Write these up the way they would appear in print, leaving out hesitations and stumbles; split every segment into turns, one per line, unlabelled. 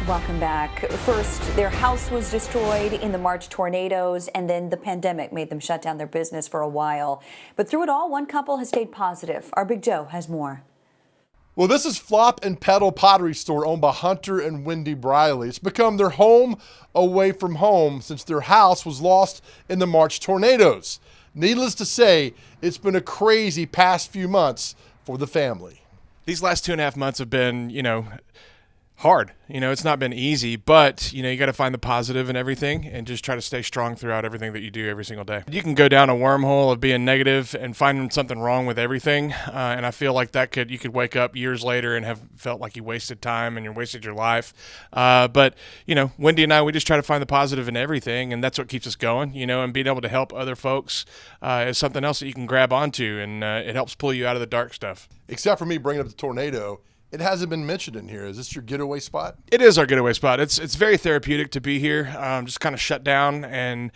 Welcome back. First, their house was destroyed in the March tornadoes, and then the pandemic made them shut down their business for a while. But through it all, one couple has stayed positive. Our Big Joe has more.
Well, this is Flop and Pedal Pottery Store owned by Hunter and Wendy Briley. It's become their home away from home since their house was lost in the March tornadoes. Needless to say, it's been a crazy past few months for the family.
These last 2.5 months have been, hard. It's not been easy, but, you got to find the positive in everything and just try to stay strong throughout everything that you do every single day. You can go down a wormhole of being negative and finding something wrong with everything. And I feel like you could wake up years later and have felt like you wasted time and you wasted your life. But Wendy and I, we just try to find the positive in everything. And that's what keeps us going, and being able to help other folks is something else that you can grab onto. And it helps pull you out of the dark stuff.
Except for me bringing up the tornado. It hasn't been mentioned in here. Is this your getaway spot?
It is our getaway spot. It's very therapeutic to be here, just kind of shut down and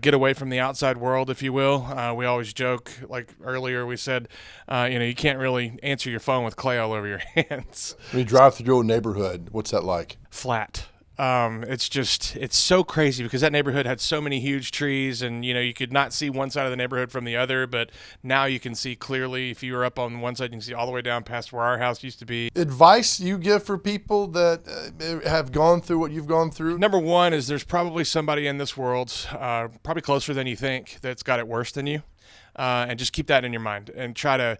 get away from the outside world, if you will. We always joke, like earlier we said, you can't really answer your phone with clay all over your hands.
When you drive through your old neighborhood, what's that like?
Flat. It's so crazy because that neighborhood had so many huge trees and, you could not see one side of the neighborhood from the other, but now you can see clearly. If you were up on one side, you can see all the way down past where our house used to be.
Advice you give for people that have gone through what you've gone through?
Number one is there's probably somebody in this world, probably closer than you think, that's got it worse than you. And just keep that in your mind and try to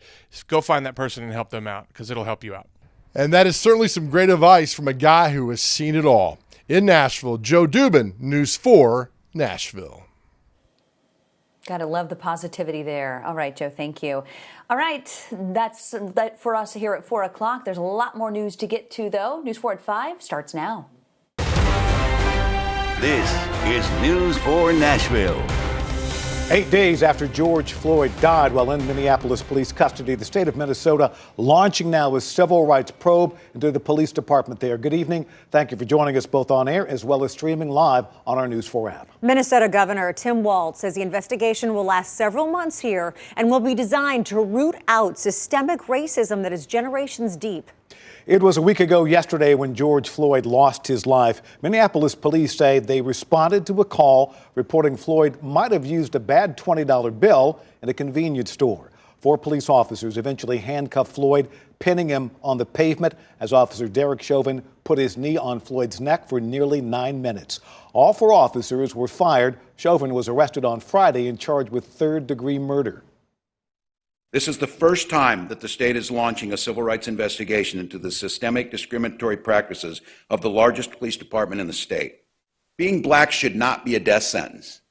go find that person and help them out because it'll help you out.
And that is certainly some great advice from a guy who has seen it all. In Nashville, Joe Dubin, News 4, Nashville.
Gotta love the positivity there. All right, Joe, thank you. All right, that's that for us here at 4 o'clock. There's a lot more news to get to, though. News 4 at 5 starts now.
This is News 4 Nashville.
8 days after George Floyd died while in Minneapolis police custody, the state of Minnesota launching now a civil rights probe into the police department there. Good evening. Thank you for joining us both on air as well as streaming live on our News 4 app.
Minnesota Governor Tim Walz says the investigation will last several months here and will be designed to root out systemic racism that is generations deep.
It was a week ago yesterday when George Floyd lost his life. Minneapolis police say they responded to a call reporting Floyd might have used a bad $20 bill in a convenience store. 4 police officers eventually handcuffed Floyd, pinning him on the pavement as Officer Derek Chauvin put his knee on Floyd's neck for nearly 9 minutes. All 4 officers were fired. Chauvin was arrested on Friday and charged with third-degree murder.
This is the first time that the state is launching a civil rights investigation into the systemic discriminatory practices of the largest police department in the state. Being black should not be a death sentence.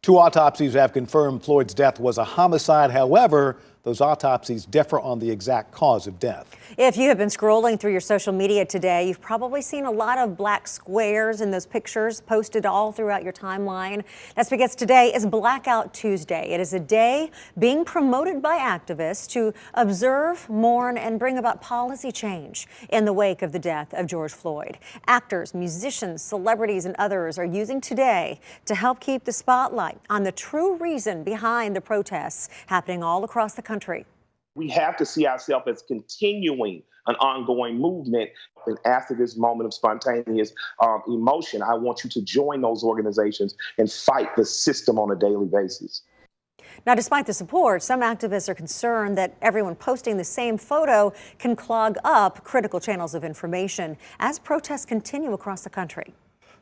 2 autopsies have confirmed Floyd's death was a homicide. However, those autopsies differ on the exact cause of death.
If you have been scrolling through your social media today, you've probably seen a lot of black squares in those pictures posted all throughout your timeline. That's because today is Blackout Tuesday. It is a day being promoted by activists to observe, mourn, and bring about policy change in the wake of the death of George Floyd. Actors, musicians, celebrities, and others are using today to help keep the spotlight on the true reason behind the protests happening all across the country.
We have to see ourselves as continuing an ongoing movement. And after this moment of spontaneous emotion, I want you to join those organizations and fight the system on a daily basis.
Now, despite the support, some activists are concerned that everyone posting the same photo can clog up critical channels of information as protests continue across the country.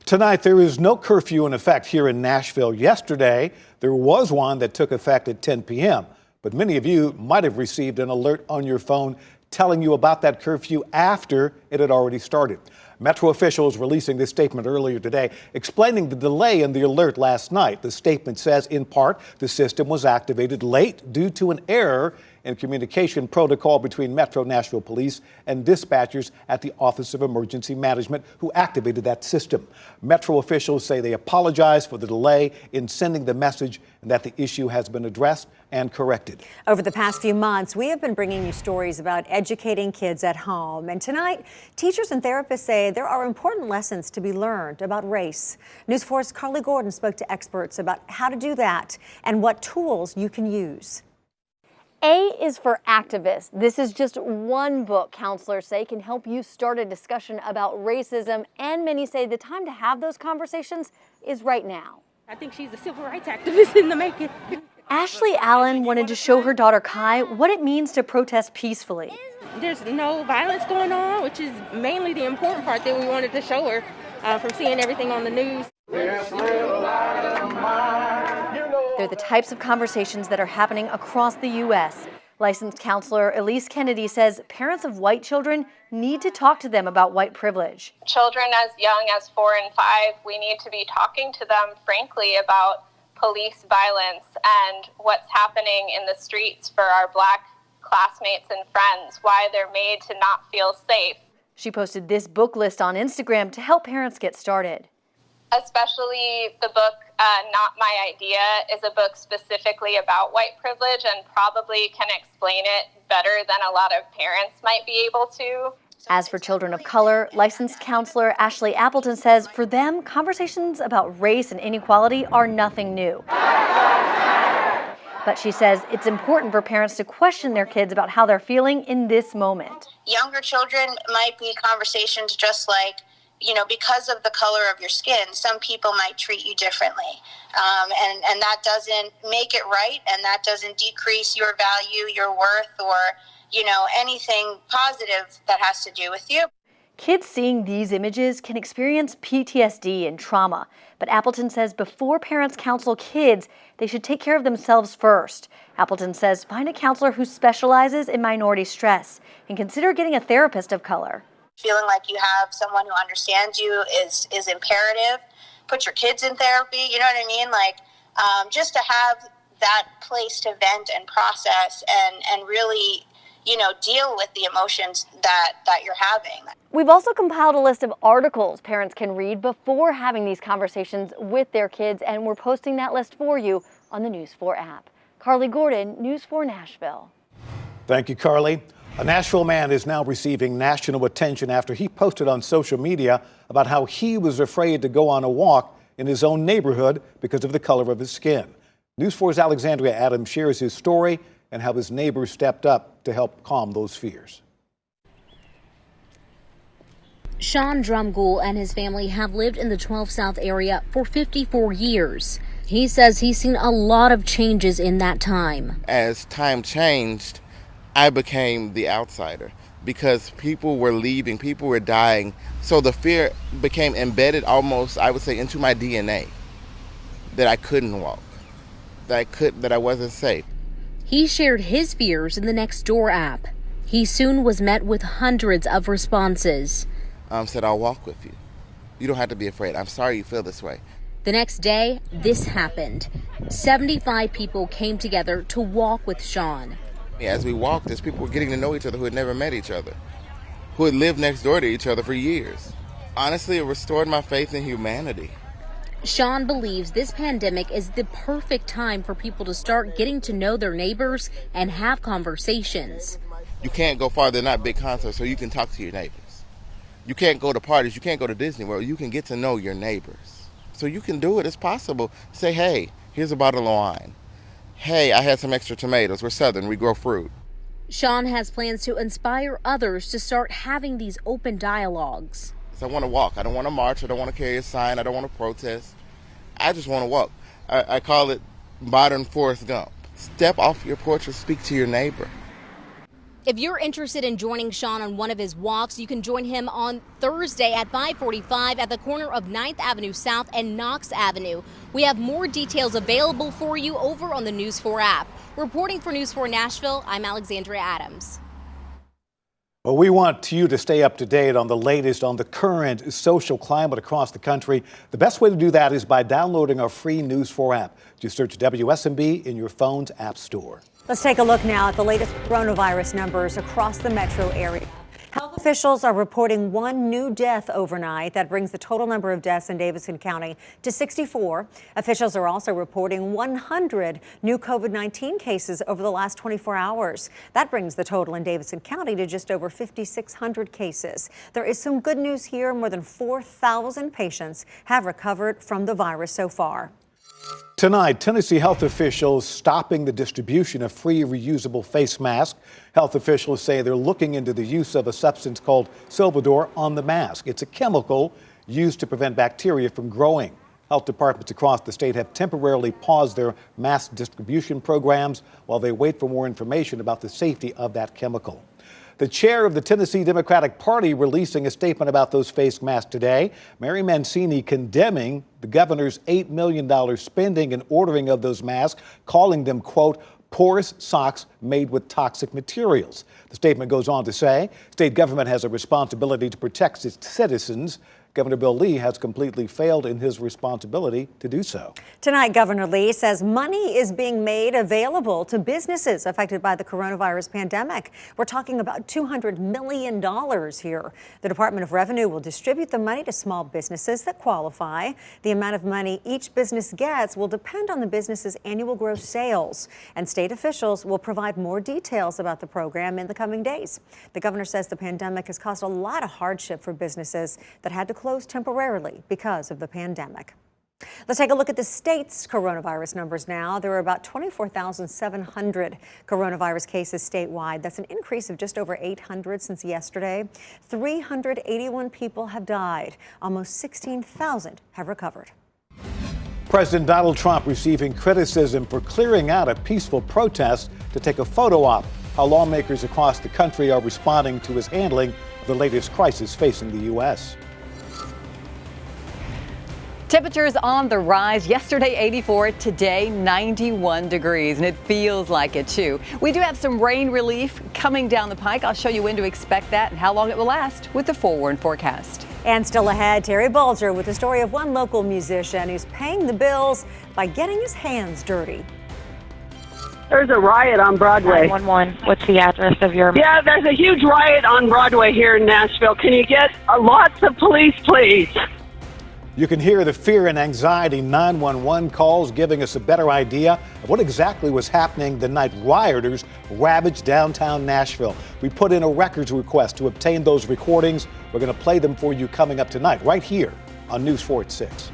Tonight, there is no curfew in effect here in Nashville. Yesterday, there was one that took effect at 10 p.m. But many of you might have received an alert on your phone telling you about that curfew after it had already started. Metro officials releasing this statement earlier today, explaining the delay in the alert last night. The statement says, in part, the system was activated late due to an error in communication protocol between Metro Nashville Police and dispatchers at the Office of Emergency Management who activated that system. Metro officials say they apologize for the delay in sending the message and that the issue has been addressed and corrected.
Over the past few months, we have been bringing you stories about educating kids at home. And tonight, teachers and therapists say there are important lessons to be learned about race. News 4's Carly Gordon spoke to experts about how to do that and what tools you can use.
A is for activists. This is just one book counselors say can help you start a discussion about racism, and many say the time to have those conversations is right now.
I think she's a civil rights activist in the making.
Ashley Allen wanted to show her daughter Kai what it means to protest peacefully.
There's no violence going on, which is mainly the important part that we wanted to show her from seeing everything on the news.
They're the types of conversations that are happening across the U.S. Licensed counselor Elise Kennedy says parents of white children need to talk to them about white privilege.
Children as young as 4 and 5, we need to be talking to them, frankly, about police violence and what's happening in the streets for our Black classmates and friends, why they're made to not feel safe.
She posted this book list on Instagram to help parents get started.
Especially the book, Not My Idea, is a book specifically about white privilege and probably can explain it better than a lot of parents might be able to.
As for children of color, licensed counselor Ashley Appleton says for them, conversations about race and inequality are nothing new. But she says it's important for parents to question their kids about how they're feeling in this moment.
Younger children might be conversations just like, because of the color of your skin, some people might treat you differently. And that doesn't make it right, and that doesn't decrease your value, your worth, or, anything positive that has to do with you.
Kids seeing these images can experience PTSD and trauma, but Appleton says before parents counsel kids, they should take care of themselves first. Appleton says find a counselor who specializes in minority stress and consider getting a therapist of color.
Feeling like you have someone who understands you is imperative. Put your kids in therapy, you know what I mean? Just to have that place to vent and process and really, deal with the emotions that you're having.
We've also compiled a list of articles parents can read before having these conversations with their kids, and we're posting that list for you on the News 4 app. Carly Gordon, News 4 Nashville.
Thank you, Carly. A Nashville man is now receiving national attention after he posted on social media about how he was afraid to go on a walk in his own neighborhood because of the color of his skin. News 4's Alexandria Adams shares his story and how his neighbors stepped up to help calm those fears.
Sean Drumgoole and his family have lived in the 12 South area for 54 years. He says he's seen a lot of changes in that time.
As time changed, I became the outsider because people were leaving, people were dying. So the fear became embedded almost, I would say, into my DNA that I couldn't walk, that I wasn't safe.
He shared his fears in the Nextdoor app. He soon was met with hundreds of responses.
Said, I'll walk with you. You don't have to be afraid. I'm sorry you feel this way.
The next day, this happened. 75 people came together to walk with Sean.
As we walked, as people were getting to know each other who had never met each other, who had lived next door to each other for years. Honestly, it restored my faith in humanity.
Sean believes this pandemic is the perfect time for people to start getting to know their neighbors and have conversations.
You can't go far, they're not big concerts, so you can talk to your neighbors. You can't go to parties, you can't go to Disney World, you can get to know your neighbors. So you can do it, it's possible. Say, hey, here's a bottle of wine. Hey, I had some extra tomatoes, we're Southern, we grow fruit.
Sean has plans to inspire others to start having these open dialogues.
So I want to walk, I don't want to march, I don't want to carry a sign, I don't want to protest. I just want to walk. I call it modern Forrest Gump. Step off your porch and speak to your neighbor.
If you're interested in joining Sean on one of his walks, you can join him on Thursday at 5:45 at the corner of 9th Avenue South and Knox Avenue. We have more details available for you over on the News 4 app. Reporting for News 4 Nashville, I'm Alexandria Adams.
Well, we want you to stay up to date on the latest on the current social climate across the country. The best way to do that is by downloading our free News 4 app. Just search WSMB in your phone's app store.
Let's take a look now at the latest coronavirus numbers across the metro area. Health officials are reporting one new death overnight. That brings the total number of deaths in Davidson County to 64. Officials are also reporting 100 new COVID-19 cases over the last 24 hours. That brings the total in Davidson County to just over 5,600 cases. There is some good news here. More than 4,000 patients have recovered from the virus so far.
Tonight, Tennessee health officials stopping the distribution of free reusable face masks. Health officials say they're looking into the use of a substance called Silvador on the mask. It's a chemical used to prevent bacteria from growing. Health departments across the state have temporarily paused their mask distribution programs while they wait for more information about the safety of that chemical. The chair of the Tennessee Democratic Party releasing a statement about those face masks today. Mary Mancini condemning the governor's $8 million spending and ordering of those masks, calling them, quote, porous socks made with toxic materials. The statement goes on to say, state government has a responsibility to protect its citizens. Governor Bill Lee has completely failed in his responsibility to do so. Tonight, Governor Lee says money is being made available to businesses affected by the coronavirus pandemic. We're talking about $200 million here. The Department of Revenue will distribute the money to small businesses that qualify. The amount of money each business gets will depend on the business's annual gross sales, and state officials will provide more details about the program in the coming days. The governor says the pandemic has caused a lot of hardship for businesses that had to close temporarily because of the pandemic. Let's take a look at the state's coronavirus numbers now. There are about 24,700 coronavirus cases statewide. That's an increase of just over 800 since yesterday. 381 people have died. Almost 16,000 have recovered. President Donald Trump receiving criticism for clearing out a peaceful protest to take a photo op. How lawmakers across the country are responding to his handling of the latest crisis facing the U.S.
Temperatures on the rise. Yesterday 84, today 91 degrees, and it feels like it too. We do have some rain relief coming down the pike. I'll show you when to expect that and how long it will last with the forward forecast.
And still ahead, Terry Bulger with the story of one local musician who's paying the bills by getting his hands dirty.
There's a riot on Broadway.
911. What's the address of your...
Yeah, there's a huge riot on Broadway here in Nashville. Can you get lots of police, please?
You can hear the fear and anxiety 911 calls, giving us a better idea of what exactly was happening the night rioters ravaged downtown Nashville. We put in a records request to obtain those recordings. We're going to play them for you coming up tonight, right here on News 4 at 6.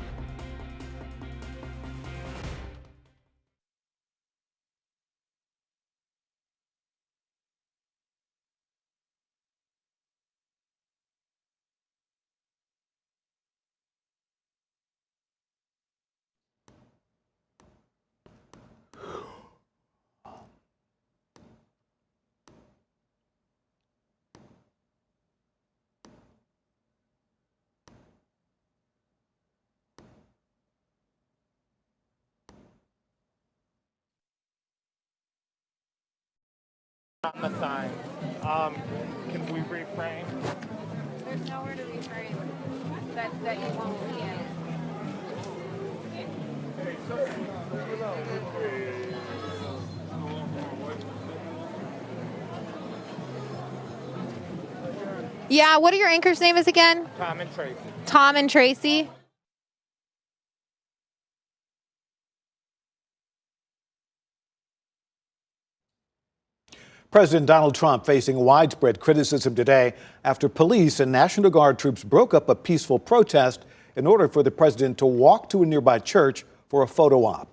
On the sign. Can we reframe?
There's nowhere to reframe that you won't see it.
Yeah, what are your anchors' names again?
Tom and Tracy.
Tom and Tracy.
President Donald Trump facing widespread criticism today after police and National Guard troops broke up a peaceful protest in order for the president to walk to a nearby church for a photo op.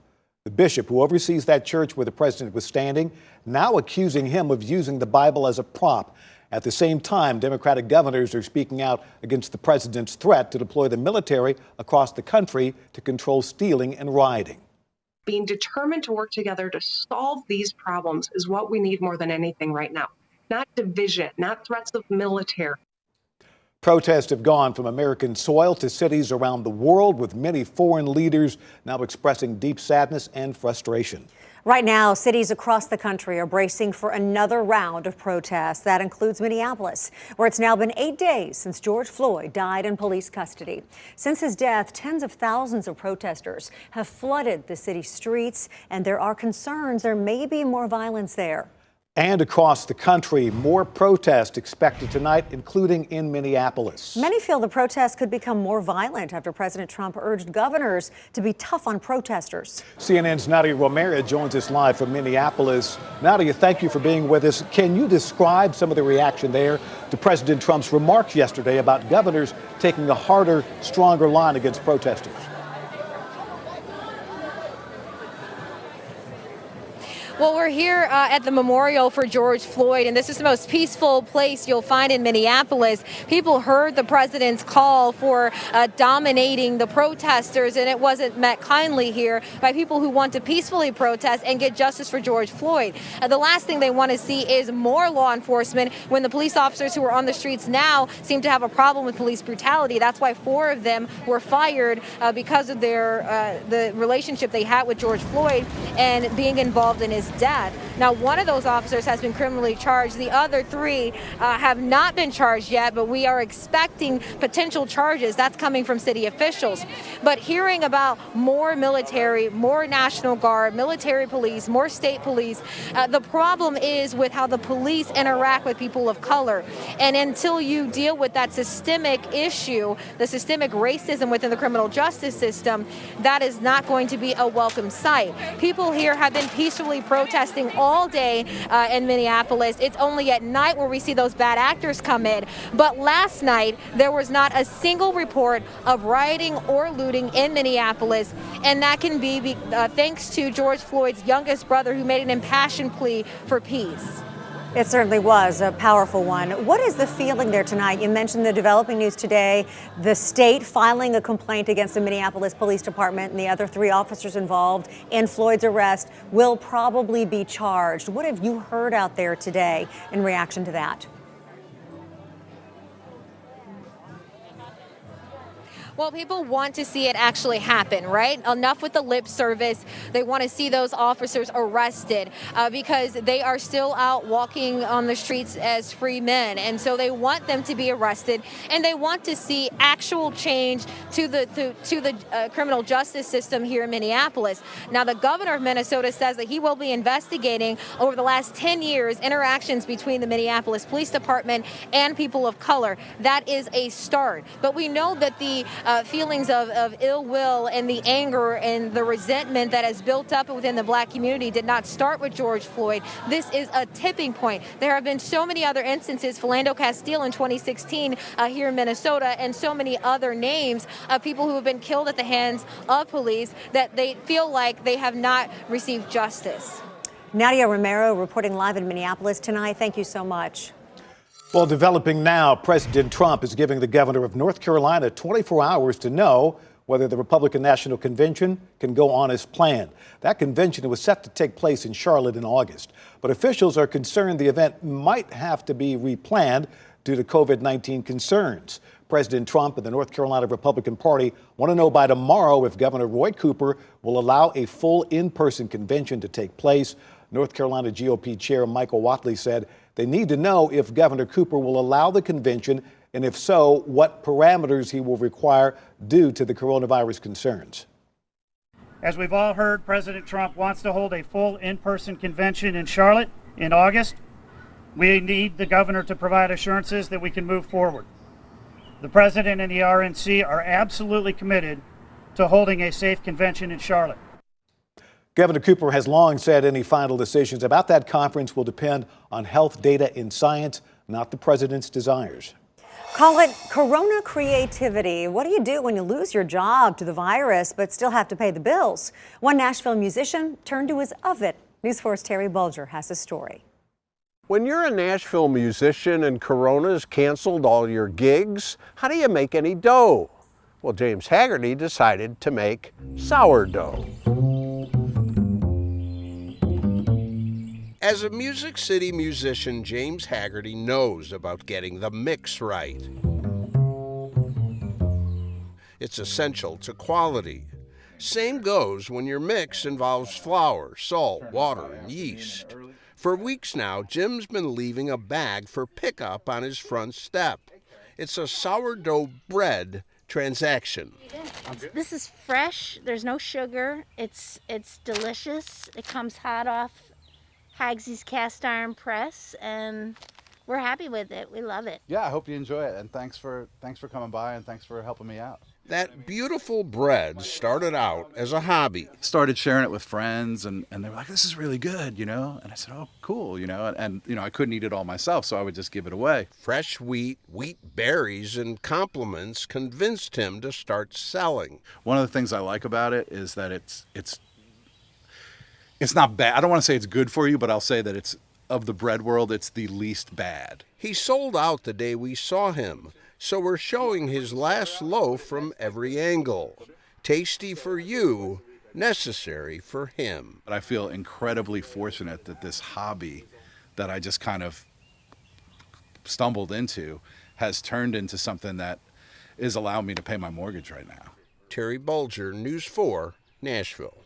The bishop who oversees that church where the president was standing now accusing him of using the Bible as a prop. At the same time, Democratic governors are speaking out against the president's threat to deploy the military across the country to control stealing and rioting.
Being determined to work together to solve these problems is what we need more than anything right now. Not division, not threats of military.
Protests have gone from American soil to cities around the world, with many foreign leaders now expressing deep sadness and frustration.
Right now, cities across the country are bracing for another round of protests. That includes Minneapolis, where it's now been 8 days since George Floyd died in police custody. Since his death, tens of thousands of protesters have flooded the city streets, and there are concerns there may be more violence there.
And across the country, more protests expected tonight, including in Minneapolis.
Many feel the protests could become more violent after President Trump urged governors to be tough on protesters.
CNN's Nadia Romero joins us live from Minneapolis. Nadia, thank you for being with us. Can you describe some of the reaction there to President Trump's remarks yesterday about governors taking a harder, stronger line against protesters?
Well, we're here at the memorial for George Floyd, and this is the most peaceful place you'll find in Minneapolis. People heard the president's call for dominating the protesters, and it wasn't met kindly here by people who want to peacefully protest and get justice for George Floyd. The last thing they want to see is more law enforcement when the police officers who are on the streets now seem to have a problem with police brutality. That's why 4 of them were fired because of the relationship they had with George Floyd and being involved in his death. Now, one of those officers has been criminally charged. The other 3 have not been charged yet, but we are expecting potential charges. That's coming from city officials. But hearing about more military, more National Guard, military police, more state police, the problem is with how the police interact with people of color. And until you deal with that systemic issue, the systemic racism within the criminal justice system, that is not going to be a welcome sight. People here have been peacefully protesting all day in Minneapolis. It's only at night where we see those bad actors come in. But last night, there was not a single report of rioting or looting in Minneapolis, and that can be thanks to George Floyd's youngest brother, who made an impassioned plea for peace.
It certainly was a powerful one. What is the feeling there tonight? You mentioned the developing news today, the state filing a complaint against the Minneapolis Police Department, and the other 3 officers involved in Floyd's arrest will probably be charged. What have you heard out there today in reaction to that?
Well, people want to see it actually happen, right? Enough with the lip service. They want to see those officers arrested because they are still out walking on the streets as free men. And so they want them to be arrested, and they want to see actual change to the criminal justice system here in Minneapolis. Now, the governor of Minnesota says that he will be investigating over the last 10 years interactions between the Minneapolis Police Department and people of color. That is a start. But we know that the feelings of ill will and the anger and the resentment that has built up within the black community did not start with George Floyd. This is a tipping point. There have been so many other instances, Philando Castile in 2016 here in Minnesota, and so many other names of people who have been killed at the hands of police that they feel like they have not received justice.
Nadia Romero reporting live in Minneapolis tonight. Thank you so much.
Well, developing now, President Trump is giving the governor of North Carolina 24 hours to know whether the Republican National Convention can go on as planned. That convention was set to take place in Charlotte in August, but officials are concerned the event might have to be replanned due to COVID-19 concerns. President Trump and the North Carolina Republican Party want to know by tomorrow if Governor Roy Cooper will allow a full in-person convention to take place. North Carolina GOP Chair Michael Whatley said they need to know if Governor Cooper will allow the convention, and if so, what parameters he will require due to the coronavirus concerns.
As we've all heard, President Trump wants to hold a full in-person convention in Charlotte in August. We need the governor to provide assurances that we can move forward. The president and the RNC are absolutely committed to holding a safe convention in Charlotte.
Governor Cooper has long said any final decisions about that conference will depend on health data and science, not the president's desires.
Call it corona creativity. What do you do when you lose your job to the virus but still have to pay the bills? One Nashville musician turned to his oven. News 4's Terry Bulger has a story.
When you're a Nashville musician and Corona's canceled all your gigs, how do you make any dough? Well, James Haggerty decided to make sourdough. As a Music City musician, James Haggerty knows about getting the mix right. It's essential to quality. Same goes when your mix involves flour, salt, water, and yeast. For weeks now, Jim's been leaving a bag for pickup on his front step. It's a sourdough bread transaction.
This is fresh. There's no sugar. It's delicious. It comes hot off Hagsy's cast iron press, and we're happy with it. We love it.
Yeah, I hope you enjoy it, and thanks for coming by, and thanks for helping me out.
That beautiful bread started out as a hobby.
Started sharing it with friends, and they were like, "This is really good," you know. And I said, "Oh, cool," you know. And you know, I couldn't eat it all myself, so I would just give it away.
Fresh wheat berries, and compliments convinced him to start selling.
One of the things I like about it is that it's it's not bad. I don't want to say it's good for you, but I'll say that it's, of the bread world, it's the least bad.
He sold out the day we saw him, so we're showing his last loaf from every angle. Tasty for you, necessary for him.
But I feel incredibly fortunate that this hobby that I just kind of stumbled into has turned into something that is allowing me to pay my mortgage right now.
Terry Bulger, News 4, Nashville.